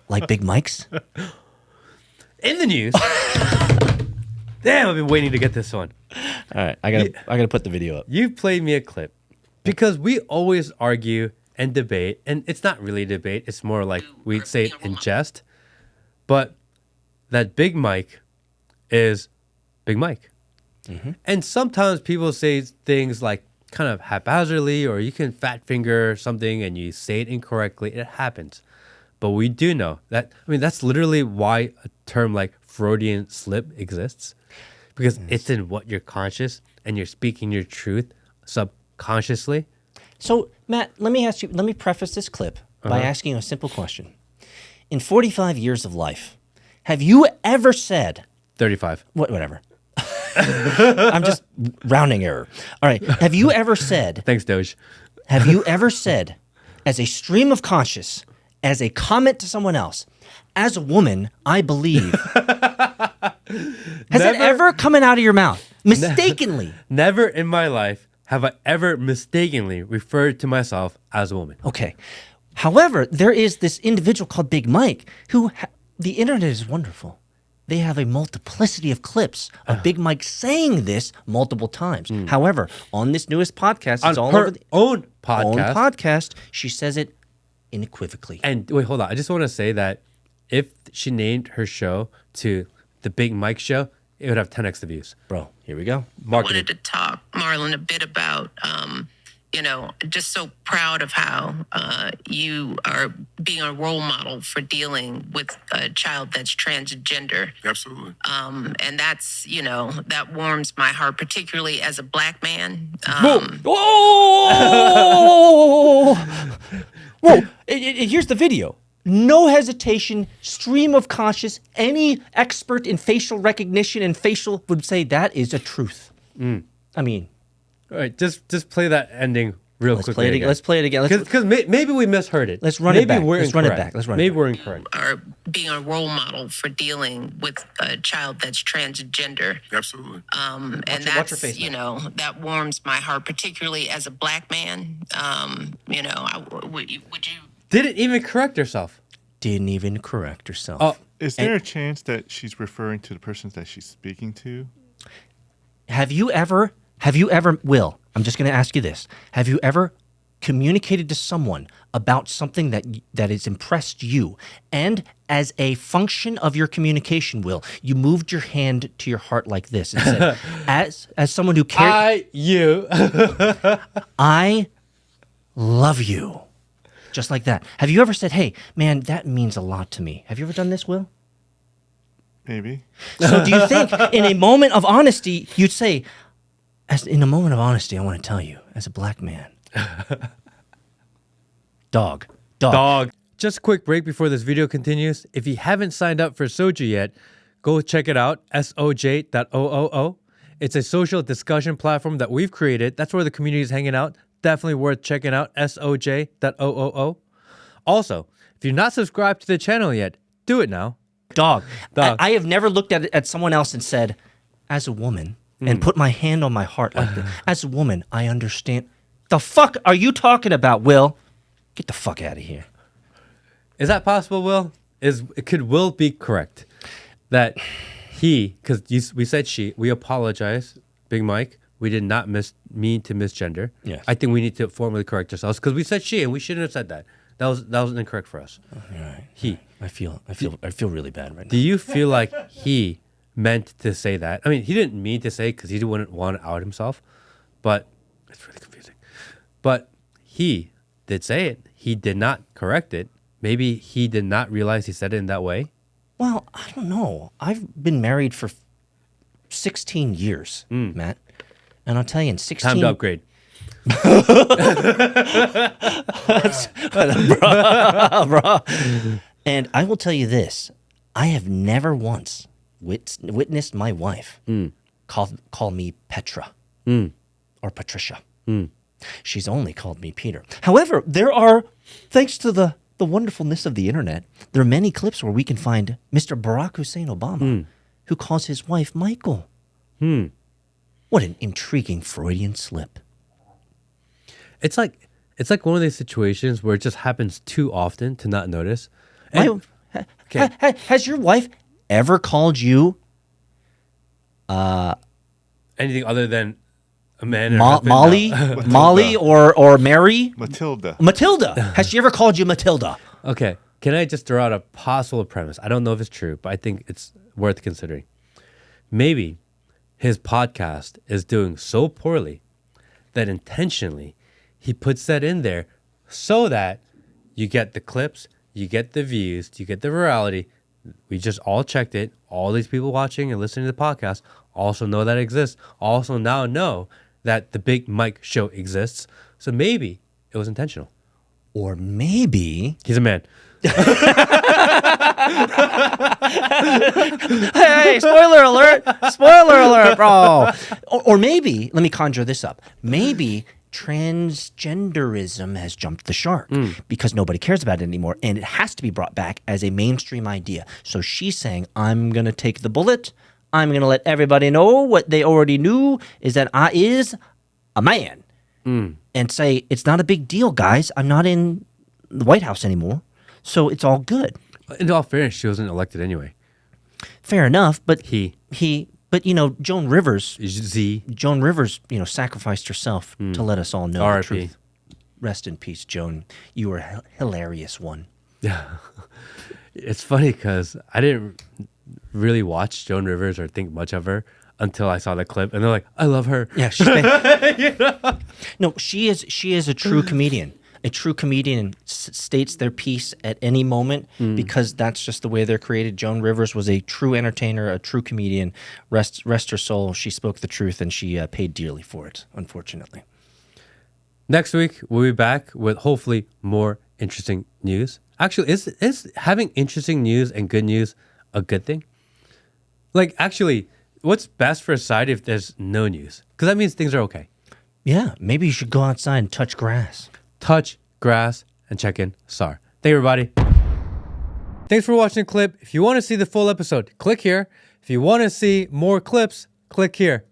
Like Big Mike's? In the news. Damn, I've been waiting to get this one. All right, I gotta put the video up. You played me a clip because we always argue and debate, and it's not really a debate. It's more like we say it in jest. But that Big Mike is Big Mike. Mm-hmm. And sometimes people say things like kind of haphazardly, or you can fat finger something and you say it incorrectly. It happens. But we do know that, that's literally why a term like Freudian slip exists. Because it's in what you're conscious and you're speaking your truth subconsciously. So, Matt, let me preface this clip by asking you a simple question. In 45 years of life, have you ever said... 35. Whatever. I'm just rounding error. All right. Have you ever said... Thanks, Doge. Have you ever said, as a stream of conscious, as a comment to someone else, as a woman, I believe... Has it ever come out of your mouth? Mistakenly? Never in my life have I ever mistakenly referred to myself as a woman. Okay. However, there is this individual called Big Mike who... the internet is wonderful. They have a multiplicity of clips of Big Mike saying this multiple times. However, on this newest podcast, it's on all her over the own podcast, she says it unequivocally. And wait, hold on. I just want to say that if she named her show to the Big Mike Show, it would have 10x the views. Bro, here we go. I wanted to talk, Marlon, a bit about, just so proud of how you are being a role model for dealing with a child that's transgender. Absolutely. And that's, that warms my heart, particularly as a Black man. Whoa! Here's the video. No hesitation, stream of conscious. Any expert in facial recognition and facial would say that is a truth. All right, just play that ending real quickly. Let's play it again. Because maybe we misheard it. Let's run it back. Let's run it back. Maybe we're incorrect. Are being a role model for dealing with a child that's transgender. Absolutely. And watch that's, your face, that warms my heart, particularly as a Black man. Would you... Didn't even correct herself. Didn't even correct herself. Oh, is there a chance that she's referring to the persons that she's speaking to? Have you ever, Will, I'm just going to ask you this. Have you ever communicated to someone about something that has impressed you, and as a function of your communication, Will, you moved your hand to your heart like this and said, as someone who cares... I love you. Just like that. Have you ever said, hey, man, that means a lot to me? Have you ever done this, Will? Maybe. So do you think in a moment of honesty, you'd say, in a moment of honesty, I want to tell you, as a Black man. Dog. Just a quick break before this video continues. If you haven't signed up for Soju yet, go check it out, soj.oo. It's a social discussion platform that we've created. That's where the community is hanging out. Definitely worth checking out, soj.oo. Also, if you're not subscribed to the channel yet, do it now. Dog. I have never looked at someone else and said, as a woman, and put my hand on my heart like this. As a woman, I understand. The fuck are you talking about, Will? Get the fuck out of here. Is that possible, Will? Could Will be correct? That because we said she, we apologize, Big Mike. We did not mean to misgender. Yes. I think we need to formally correct ourselves because we said she and we shouldn't have said that. That was incorrect for us. All right. He. I feel really bad right now. Do you feel like he meant to say that? I mean, he didn't mean to say because he wouldn't want to out himself, but it's really confusing. But he did say it. He did not correct it. Maybe he did not realize he said it in that way. Well, I don't know. I've been married for 16 years, Matt. And I'll tell you, in 16... Time to upgrade. bro. And I will tell you this. I have never once witnessed my wife call me Petra or Patricia. She's only called me Peter. However, there are, thanks to the wonderfulness of the internet, there are many clips where we can find Mr. Barack Hussein Obama who calls his wife Michael. What an intriguing Freudian slip. It's like one of these situations where it just happens too often to not notice. And- okay. Has your wife ever called you Anything other than a man or husband? Molly, No. Molly, or Mary? Matilda. Matilda. Has she ever called you Matilda? Okay. Can I just throw out a possible premise? I don't know if it's true, but I think it's worth considering. Maybe his podcast is doing so poorly that intentionally he puts that in there so that you get the clips, you get the views, you get the virality. We just all checked it. All these people watching and listening to the podcast also know that it exists. Also now know that the Big Mike show exists. So maybe it was intentional. Or maybe He's a man. hey, spoiler alert! Spoiler alert, bro. Or maybe, let me conjure this up. Maybe transgenderism has jumped the shark because nobody cares about it anymore, and it has to be brought back as a mainstream idea. So she's saying, I'm going to take the bullet. I'm going to let everybody know what they already knew is that I is a man. And say, it's not a big deal, guys. I'm not in the White House anymore. So it's all good. In all fairness, she wasn't elected anyway. Fair enough, but but Joan Rivers, Z. sacrificed herself to let us all know the R.I.P. truth. Rest in peace, Joan. You were a hilarious one. Yeah. It's funny because I didn't really watch Joan Rivers or think much of her until I saw the clip, and they're like, "I love her." Yeah, no, she is a true comedian. A true comedian states their piece at any moment because that's just the way they're created. Joan Rivers was a true entertainer, a true comedian. Rest her soul. She spoke the truth, and she paid dearly for it, unfortunately. Next week we'll be back with hopefully more interesting news. Actually, is having interesting news and good news a good thing? Like, actually, what's best for a side if there's no news? Because that means things are okay. Yeah, maybe you should go outside and touch grass. Touch grass and check in SAR. Thank you, everybody. Thanks for watching the clip. If you want to see the full episode, click here. If you want to see more clips, click here.